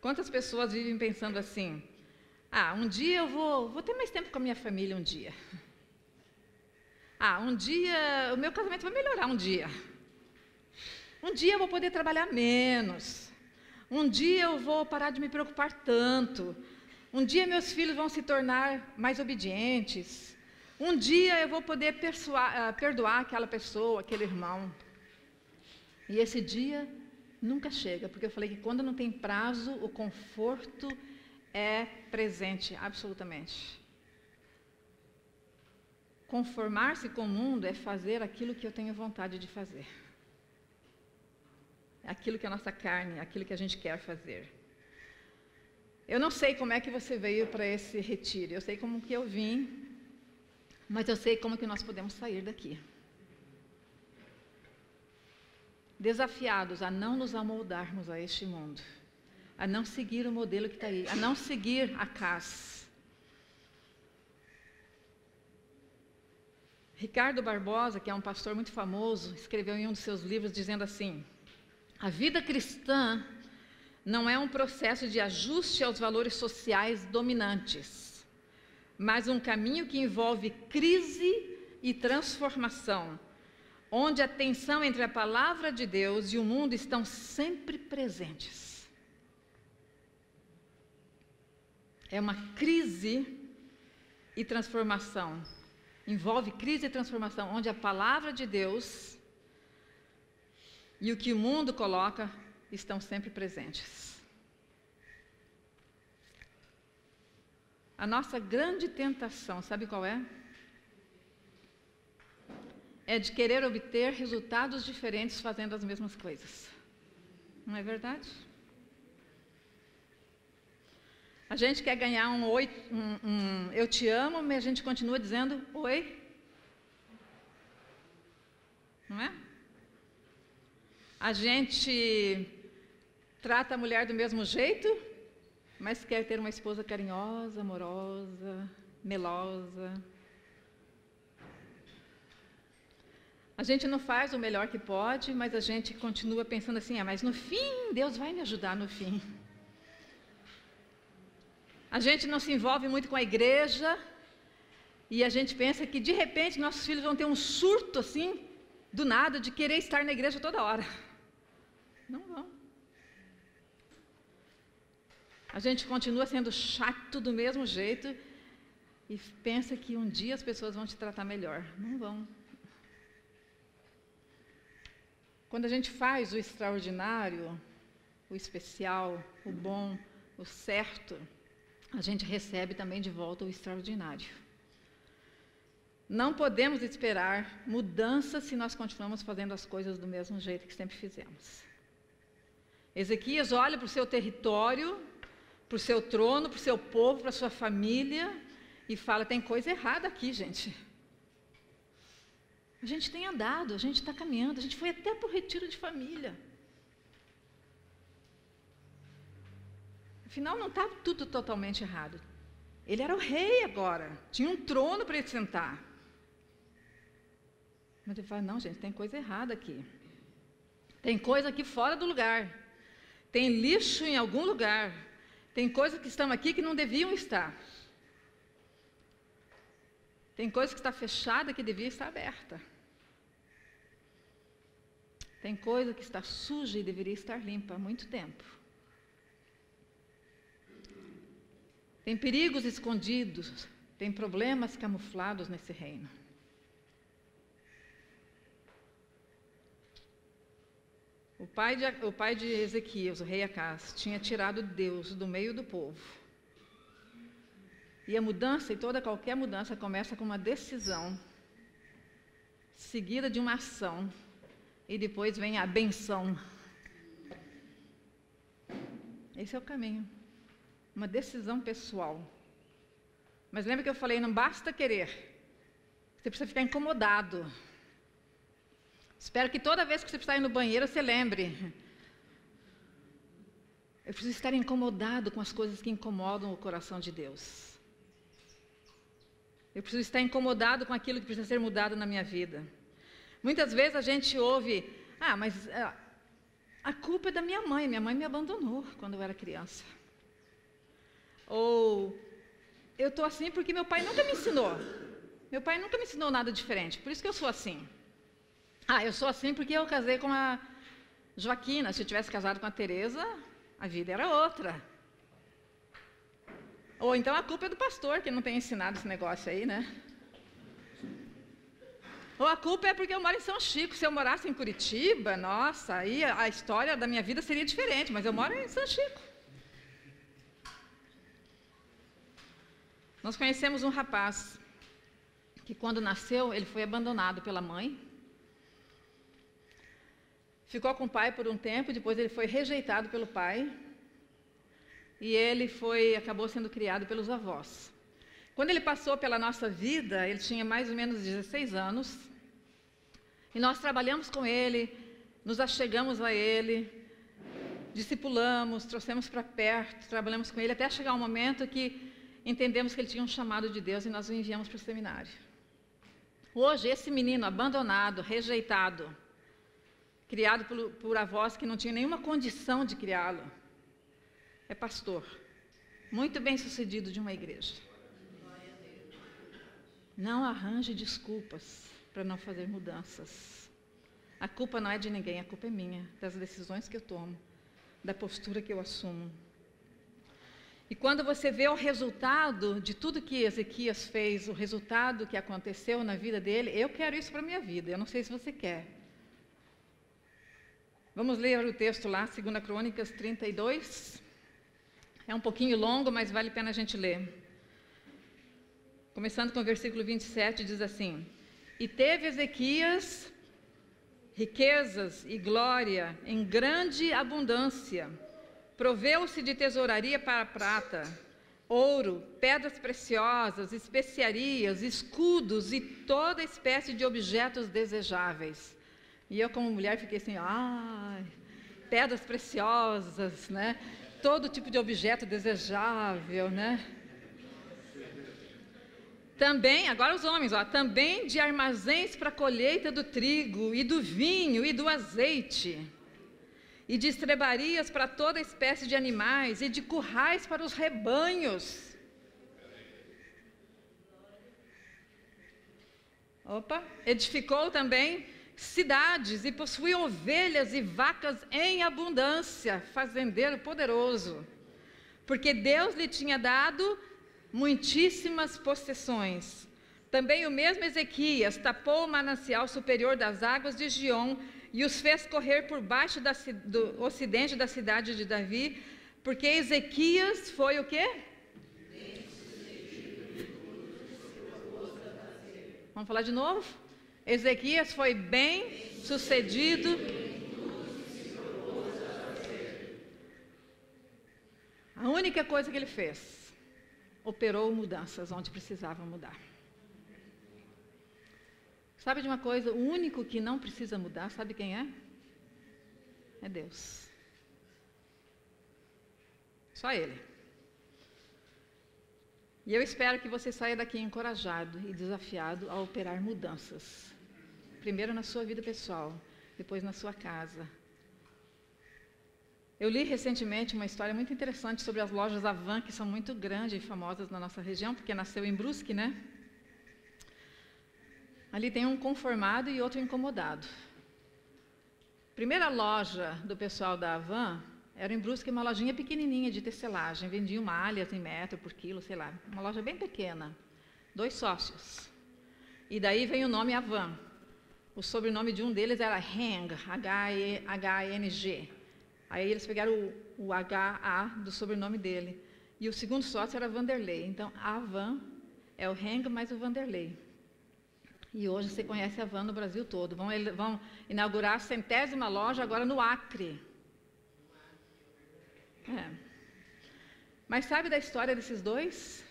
Quantas pessoas vivem pensando assim: um dia eu vou ter mais tempo com a minha família um dia. Um dia o meu casamento vai melhorar um dia. Um dia eu vou poder trabalhar menos. Um dia eu vou parar de me preocupar tanto. Um dia meus filhos vão se tornar mais obedientes. Um dia eu vou poder perdoar aquela pessoa, aquele irmão. E esse dia nunca chega, porque eu falei que quando não tem prazo, o conforto é presente, absolutamente. Conformar-se com o mundo é fazer aquilo que eu tenho vontade de fazer. Aquilo que é a nossa carne, aquilo que a gente quer fazer. Eu não sei como é que você veio para esse retiro, eu sei como que eu vim, mas eu sei como que nós podemos sair daqui. Desafiados a não nos amoldarmos a este mundo, a não seguir o modelo que está aí, a não seguir a CAS. Ricardo Barbosa, que é um pastor muito famoso, escreveu em um dos seus livros dizendo assim: a vida cristã não é um processo de ajuste aos valores sociais dominantes, mas um caminho que envolve crise e transformação, onde a tensão entre a palavra de Deus e o mundo estão sempre presentes. É uma crise e transformação. Envolve crise e transformação, onde a palavra de Deus e o que o mundo coloca estão sempre presentes. A nossa grande tentação, sabe qual é? É de querer obter resultados diferentes fazendo as mesmas coisas. Não é verdade? A gente quer ganhar um oi, eu te amo, mas a gente continua dizendo oi. Não é? A gente trata a mulher do mesmo jeito, mas quer ter uma esposa carinhosa, amorosa, melosa. A gente não faz o melhor que pode, mas a gente continua pensando assim: mas no fim, Deus vai me ajudar no fim. A gente não se envolve muito com a igreja e a gente pensa que de repente nossos filhos vão ter um surto assim, do nada, de querer estar na igreja toda hora. Não vão. A gente continua sendo chato do mesmo jeito e pensa que um dia as pessoas vão te tratar melhor. Não vão. Quando a gente faz o extraordinário, o especial, o bom, o certo, a gente recebe também de volta o extraordinário. Não podemos esperar mudança se nós continuamos fazendo as coisas do mesmo jeito que sempre fizemos. Ezequias olha para o seu território, para o seu trono, para o seu povo, para a sua família e fala: tem coisa errada aqui, gente. A gente tem andado, a gente está caminhando, a gente foi até para o retiro de família. Afinal, não está tudo totalmente errado. Ele era o rei agora, tinha um trono para ele sentar. Mas ele fala, não, gente, tem coisa errada aqui. Tem coisa aqui fora do lugar. Tem lixo em algum lugar. Tem coisas que estão aqui que não deviam estar. Tem coisa que está fechada que devia estar aberta. Tem coisa que está suja e deveria estar limpa há muito tempo. Tem perigos escondidos, tem problemas camuflados nesse reino. O pai de Ezequias, o rei Acás, tinha tirado Deus do meio do povo. E a mudança, e qualquer mudança, começa com uma decisão, seguida de uma ação, e depois vem a benção. Esse é o caminho. Uma decisão pessoal. Mas lembra que eu falei, não basta querer. Você precisa ficar incomodado. Espero que toda vez que você precisar ir no banheiro, você lembre. Eu preciso estar incomodado com as coisas que incomodam o coração de Deus. Eu preciso estar incomodado com aquilo que precisa ser mudado na minha vida. Muitas vezes a gente ouve, mas a culpa é da minha mãe me abandonou quando eu era criança. Ou, eu estou assim porque meu pai nunca me ensinou. Meu pai nunca me ensinou nada diferente, por isso que eu sou assim. Eu sou assim porque eu casei com a Joaquina. Se eu tivesse casado com a Teresa, a vida era outra. Ou então a culpa é do pastor, que não tem ensinado esse negócio aí, né? Ou a culpa é porque eu moro em São Chico. Se eu morasse em Curitiba, nossa, aí a história da minha vida seria diferente, mas eu moro em São Chico. Nós conhecemos um rapaz que quando nasceu, ele foi abandonado pela mãe. Ficou com o pai por um tempo, depois ele foi rejeitado pelo pai. E ele acabou sendo criado pelos avós. Quando ele passou pela nossa vida, ele tinha mais ou menos 16 anos. E nós trabalhamos com ele, nos achegamos a ele, discipulamos, trouxemos para perto, trabalhamos com ele, até chegar um momento que entendemos que ele tinha um chamado de Deus e nós o enviamos para o seminário. Hoje, esse menino abandonado, rejeitado, criado por avós que não tinham nenhuma condição de criá-lo, é pastor, muito bem sucedido de uma igreja. Não arranje desculpas para não fazer mudanças. A culpa não é de ninguém, a culpa é minha, das decisões que eu tomo, da postura que eu assumo. E quando você vê o resultado de tudo que Ezequias fez, o resultado que aconteceu na vida dele, eu quero isso para a minha vida, eu não sei se você quer. Vamos ler o texto lá, 2 Crônicas 32. É um pouquinho longo, mas vale a pena a gente ler. Começando com o versículo 27, diz assim: E teve Ezequias riquezas e glória em grande abundância. Proveu-se de tesouraria para prata, ouro, pedras preciosas, especiarias, escudos e toda espécie de objetos desejáveis. E eu, como mulher, fiquei assim, pedras preciosas, né? Todo tipo de objeto desejável, né? Também, agora os homens, também de armazéns para a colheita do trigo e do vinho e do azeite, e de estrebarias para toda espécie de animais, e de currais para os rebanhos. Edificou também cidades e possuía ovelhas e vacas em abundância, fazendeiro poderoso, porque Deus lhe tinha dado muitíssimas possessões. Também o mesmo Ezequias tapou o manancial superior das águas de Giom e os fez correr por baixo do ocidente da cidade de Davi, porque Ezequias foi o quê? Vamos falar de novo? Ezequias foi bem sucedido. A única coisa que ele fez, operou mudanças onde precisava mudar. Sabe de uma coisa? O único que não precisa mudar, sabe quem é? É Deus. Só Ele. E eu espero que você saia daqui encorajado e desafiado a operar mudanças. Primeiro na sua vida pessoal, depois na sua casa. Eu li recentemente uma história muito interessante sobre as lojas Avan, que são muito grandes e famosas na nossa região, porque nasceu em Brusque, né? Ali tem um conformado e outro incomodado. Primeira loja do pessoal da Avan era em Brusque, uma lojinha pequenininha de tecelagem. Vendiam malhas em metro por quilo, sei lá. Uma loja bem pequena. 2 sócios. E daí vem o nome Avan. O sobrenome de um deles era Heng, H-A-N-G. Aí eles pegaram o H-A do sobrenome dele. E o segundo sócio era Vanderlei. Então, a Avan é o Heng mais o Vanderlei. E hoje você conhece a Avan no Brasil todo. Vão inaugurar a 100ª loja agora no Acre. Mas sabe da história desses dois?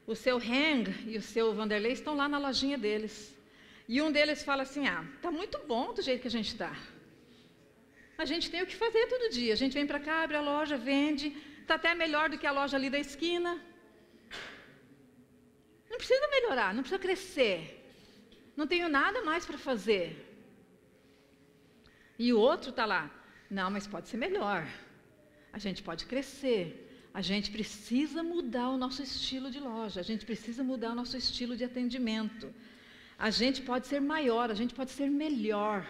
O seu Heng e o seu Vanderlei estão lá na lojinha deles. E um deles fala assim, tá muito bom do jeito que a gente está. A gente tem o que fazer todo dia. A gente vem para cá, abre a loja, vende. Está até melhor do que a loja ali da esquina. Não precisa melhorar, não precisa crescer. Não tenho nada mais para fazer. E o outro está lá. Não, mas pode ser melhor. A gente pode crescer. A gente precisa mudar o nosso estilo de loja. A gente precisa mudar o nosso estilo de atendimento. A gente pode ser maior, a gente pode ser melhor.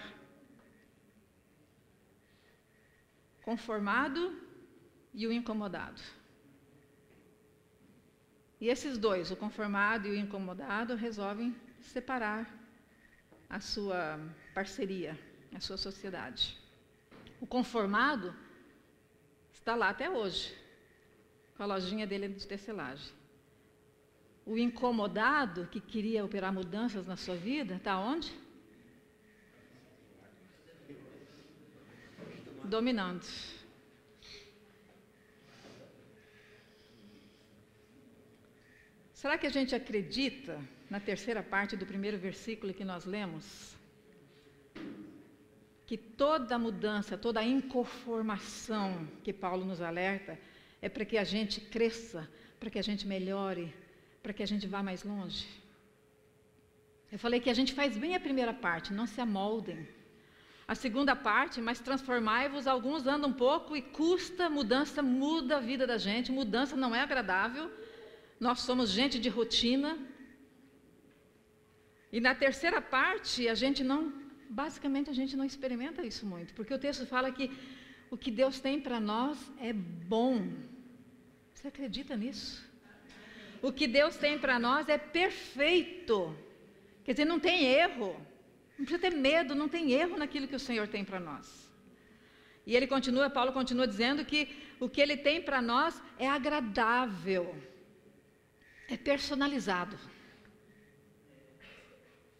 Conformado e o incomodado. E esses dois, o conformado e o incomodado, resolvem separar a sua parceria, a sua sociedade. O conformado está lá até hoje, com a lojinha dele de tecelagem. O incomodado, que queria operar mudanças na sua vida, está onde? Dominando. Será que a gente acredita na terceira parte do primeiro versículo que nós lemos? Que toda mudança, toda inconformação que Paulo nos alerta é para que a gente cresça, para que a gente melhore, para que a gente vá mais longe? Eu falei que a gente faz bem a primeira parte, não se amoldem. A segunda parte, mas transformai-vos, alguns andam um pouco e custa, mudança muda a vida da gente, mudança não é agradável, nós somos gente de rotina. E na terceira parte, basicamente a gente não experimenta isso muito, porque o texto fala que o que Deus tem para nós é bom. Você acredita nisso? O que Deus tem para nós é perfeito, quer dizer, não tem erro. Não precisa ter medo, não tem erro naquilo que o Senhor tem para nós. E Paulo continua dizendo que o que Ele tem para nós é agradável, é personalizado.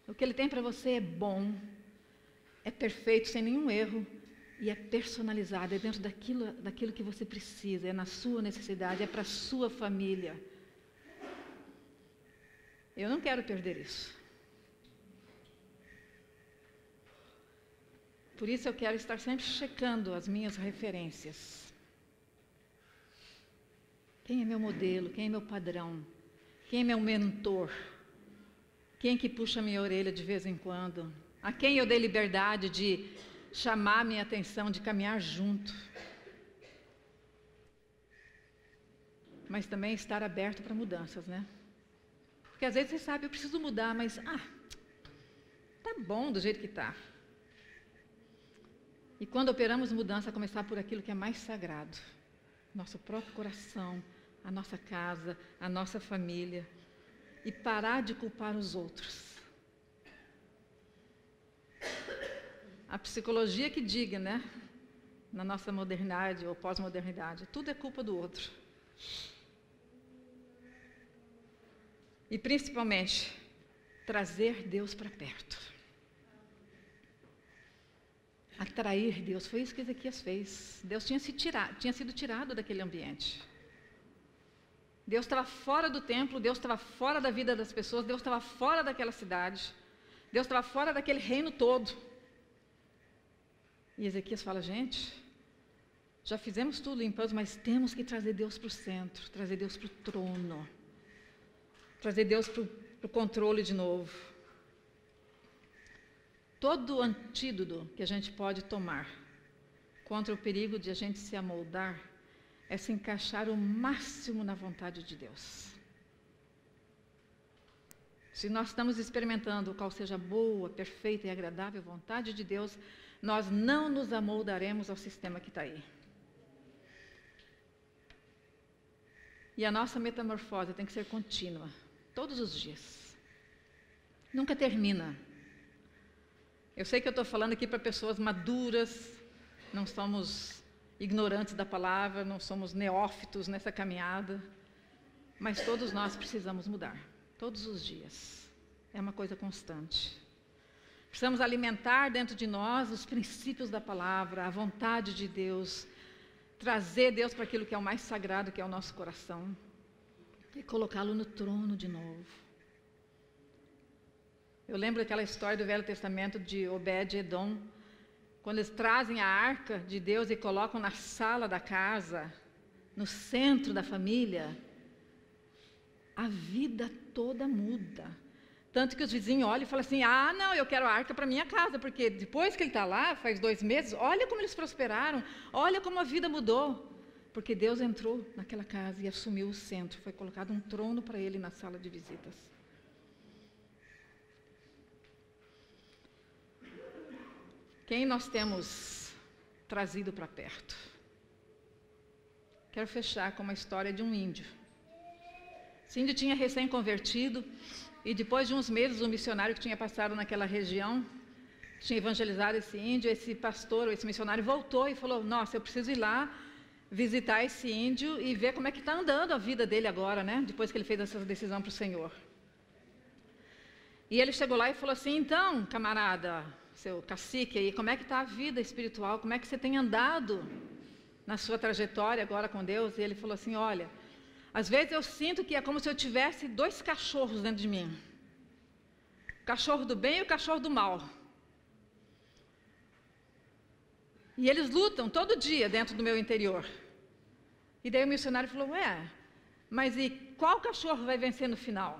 O que Ele tem para você é bom, é perfeito, sem nenhum erro, e é personalizado, é dentro daquilo que você precisa, é na sua necessidade, é para a sua família. Eu não quero perder isso. Por isso eu quero estar sempre checando as minhas referências. Quem é meu modelo? Quem é meu padrão? Quem é meu mentor? Quem que puxa minha orelha de vez em quando? A quem eu dei liberdade de chamar minha atenção, de caminhar junto? Mas também estar aberto para mudanças, né? Porque às vezes você sabe, eu preciso mudar, mas tá bom do jeito que está. E quando operamos mudança, começar por aquilo que é mais sagrado, nosso próprio coração, a nossa casa, a nossa família, e parar de culpar os outros. A psicologia que diga, né, na nossa modernidade ou pós-modernidade, tudo é culpa do outro. E principalmente, trazer Deus para perto. Atrair Deus, foi isso que Ezequias fez. Deus tinha sido tirado daquele ambiente. Deus estava fora do templo, Deus estava fora da vida das pessoas, Deus estava fora daquela cidade, Deus estava fora daquele reino todo. E Ezequias fala, gente, já fizemos tudo, limpamos, mas temos que trazer Deus para o centro, trazer Deus para o trono. Trazer Deus para o controle de novo. Todo antídoto que a gente pode tomar contra o perigo de a gente se amoldar é se encaixar o máximo na vontade de Deus. Se nós estamos experimentando qual seja a boa, perfeita e agradável vontade de Deus, nós não nos amoldaremos ao sistema que está aí. E a nossa metamorfose tem que ser contínua, todos os dias. Nunca termina. Eu sei que eu estou falando aqui para pessoas maduras, não somos ignorantes da palavra, não somos neófitos nessa caminhada, mas todos nós precisamos mudar, todos os dias. É uma coisa constante. Precisamos alimentar dentro de nós os princípios da palavra, a vontade de Deus, trazer Deus para aquilo que é o mais sagrado, que é o nosso coração, e colocá-lo no trono de novo. Eu lembro daquela história do Velho Testamento de Obed-Edom, quando eles trazem a arca de Deus e colocam na sala da casa, no centro da família, a vida toda muda. Tanto que os vizinhos olham e falam assim, não, eu quero a arca para minha casa, porque depois que ele está lá, faz 2 meses, olha como eles prosperaram, olha como a vida mudou. Porque Deus entrou naquela casa e assumiu o centro, foi colocado um trono para ele na sala de visitas. Quem nós temos trazido para perto? Quero fechar com uma história de um índio. Esse índio tinha recém-convertido e depois de uns meses um missionário que tinha passado naquela região, tinha evangelizado esse índio, esse pastor, esse missionário voltou e falou, nossa, eu preciso ir lá visitar esse índio e ver como é que está andando a vida dele agora, né? Depois que ele fez essa decisão para o Senhor. E ele chegou lá e falou assim, então, camarada, seu cacique aí, como é que está a vida espiritual? Como é que você tem andado na sua trajetória agora com Deus? E ele falou assim, olha, às vezes eu sinto que é como se eu tivesse 2 cachorros dentro de mim. O cachorro do bem e o cachorro do mal. E eles lutam todo dia dentro do meu interior. E daí o missionário falou, mas e qual cachorro vai vencer no final?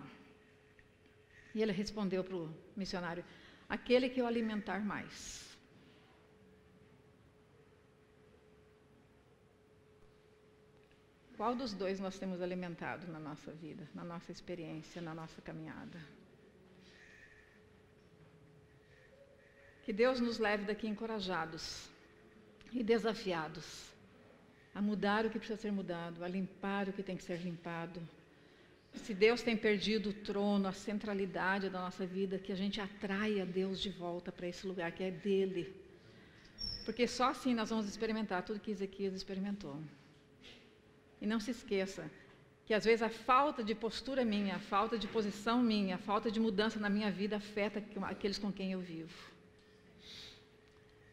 E ele respondeu para o missionário, aquele que eu alimentar mais. Qual dos 2 nós temos alimentado na nossa vida, na nossa experiência, na nossa caminhada? Que Deus nos leve daqui encorajados e desafiados a mudar o que precisa ser mudado, a limpar o que tem que ser limpado. Se Deus tem perdido o trono, a centralidade da nossa vida, que a gente atraia Deus de volta para esse lugar que é dele. Porque só assim nós vamos experimentar tudo que Ezequias experimentou. E não se esqueça que às vezes a falta de postura minha, a falta de posição minha, a falta de mudança na minha vida afeta aqueles com quem eu vivo.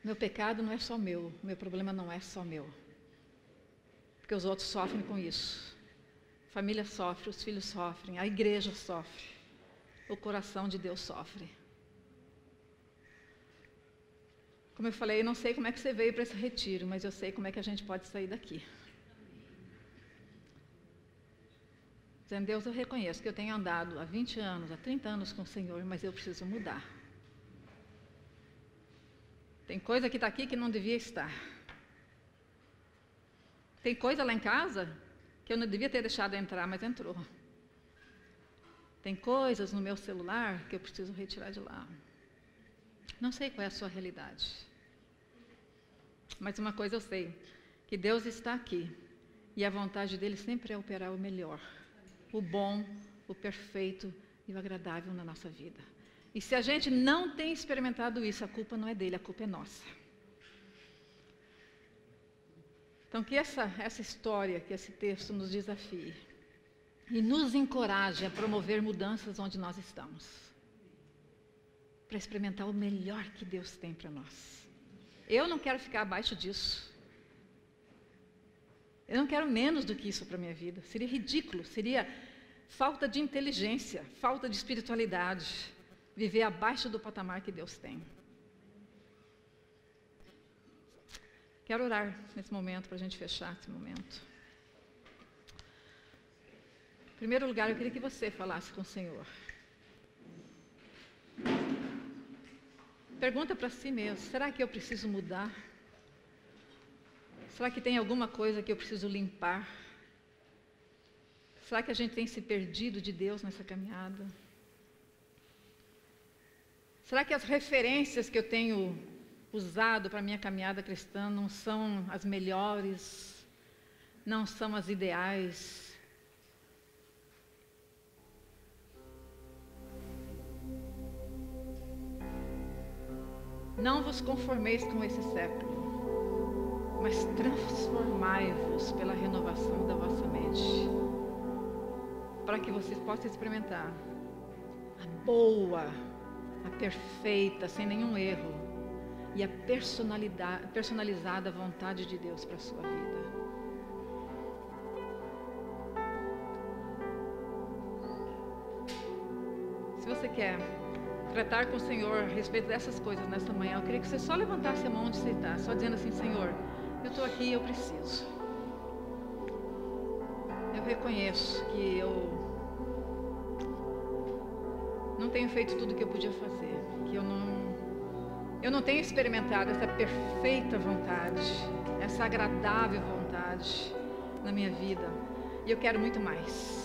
Meu pecado não é só meu problema não é só meu. Porque os outros sofrem com isso. A família sofre, os filhos sofrem, a igreja sofre, o coração de Deus sofre. Como eu falei, eu não sei como é que você veio para esse retiro, mas eu sei como é que a gente pode sair daqui. Dizendo, Deus, eu reconheço que eu tenho andado há 20 anos, há 30 anos com o Senhor, mas eu preciso mudar. Tem coisa que está aqui que não devia estar. Tem coisa lá em casa que eu não devia ter deixado entrar, mas entrou. Tem coisas no meu celular que eu preciso retirar de lá. Não sei qual é a sua realidade. Mas uma coisa eu sei, que Deus está aqui. E a vontade dele sempre é operar o melhor, o bom, o perfeito e o agradável na nossa vida. E se a gente não tem experimentado isso, a culpa não é dele, a culpa é nossa. Então que essa história, que esse texto nos desafie e nos encoraje a promover mudanças onde nós estamos, para experimentar o melhor que Deus tem para nós. Eu não quero ficar abaixo disso. Eu não quero menos do que isso para a minha vida. Seria ridículo, seria falta de inteligência, falta de espiritualidade, viver abaixo do patamar que Deus tem. Quero orar nesse momento, para a gente fechar esse momento. Em primeiro lugar, eu queria que você falasse com o Senhor. Pergunta para si mesmo, será que eu preciso mudar? Será que tem alguma coisa que eu preciso limpar? Será que a gente tem se perdido de Deus nessa caminhada? Será que as referências que eu tenho usado para a minha caminhada cristã não são as melhores, não são as ideais? Não vos conformeis com esse século, mas transformai-vos pela renovação da vossa mente, para que vocês possam experimentar a boa, a perfeita, sem nenhum erro, e a personalizada vontade de Deus para a sua vida. Se você quer tratar com o Senhor a respeito dessas coisas nesta manhã, eu queria que você só levantasse a mão onde você está, só dizendo assim: Senhor, eu estou aqui e eu preciso. Eu reconheço que eu não tenho feito tudo o que eu podia fazer, que eu não tenho experimentado essa perfeita vontade, essa agradável vontade na minha vida, e eu quero muito mais.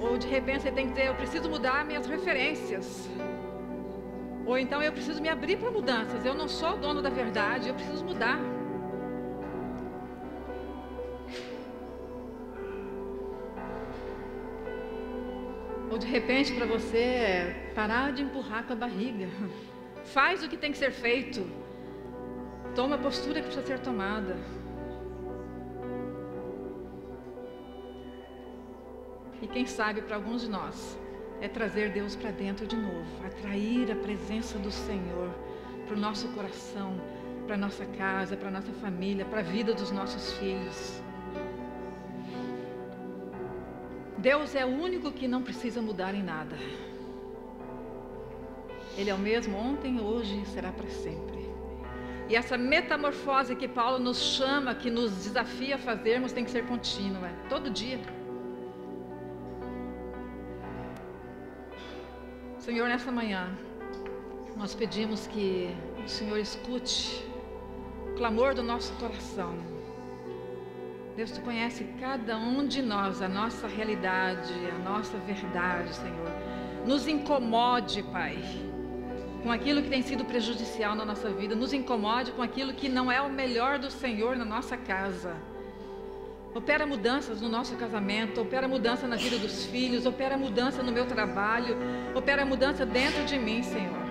Ou de repente você tem que dizer: eu preciso mudar minhas referências. Ou então: eu preciso me abrir para mudanças, eu não sou o dono da verdade, eu preciso mudar. Ou de repente para você parar de empurrar com a barriga. Faz o que tem que ser feito. Toma a postura que precisa ser tomada. E quem sabe para alguns de nós é trazer Deus para dentro de novo, atrair a presença do Senhor para o nosso coração, para a nossa casa, para a nossa família, para a vida dos nossos filhos. Deus é o único que não precisa mudar em nada. Ele é o mesmo ontem, hoje e será para sempre. E essa metamorfose que Paulo nos chama, que nos desafia a fazermos, tem que ser contínua, todo dia. Senhor, nessa manhã, nós pedimos que o Senhor escute o clamor do nosso coração. Deus, Tu conhece cada um de nós, a nossa realidade, a nossa verdade, Senhor. Nos incomode, Pai, com aquilo que tem sido prejudicial na nossa vida. Nos incomode com aquilo que não é o melhor do Senhor na nossa casa. Opera mudanças no nosso casamento, opera mudança na vida dos filhos, opera mudança no meu trabalho, opera mudança dentro de mim, Senhor.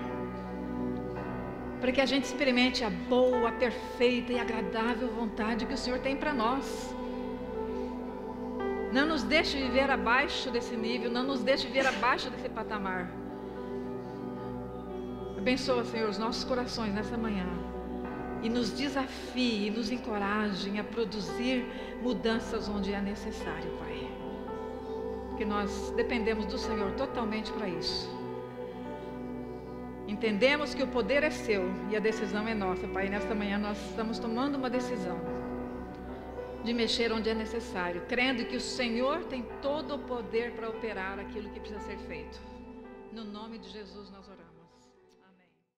Para que a gente experimente a boa, perfeita e agradável vontade que o Senhor tem para nós. Não nos deixe viver abaixo desse nível, não nos deixe viver abaixo desse patamar. Abençoa, Senhor, os nossos corações nessa manhã. E nos desafie, e nos encorajem a produzir mudanças onde é necessário, Pai. Porque nós dependemos do Senhor totalmente para isso. Entendemos que o poder é seu e a decisão é nossa, Pai. E nesta manhã nós estamos tomando uma decisão de mexer onde é necessário, crendo que o Senhor tem todo o poder para operar aquilo que precisa ser feito. No nome de Jesus nós oramos.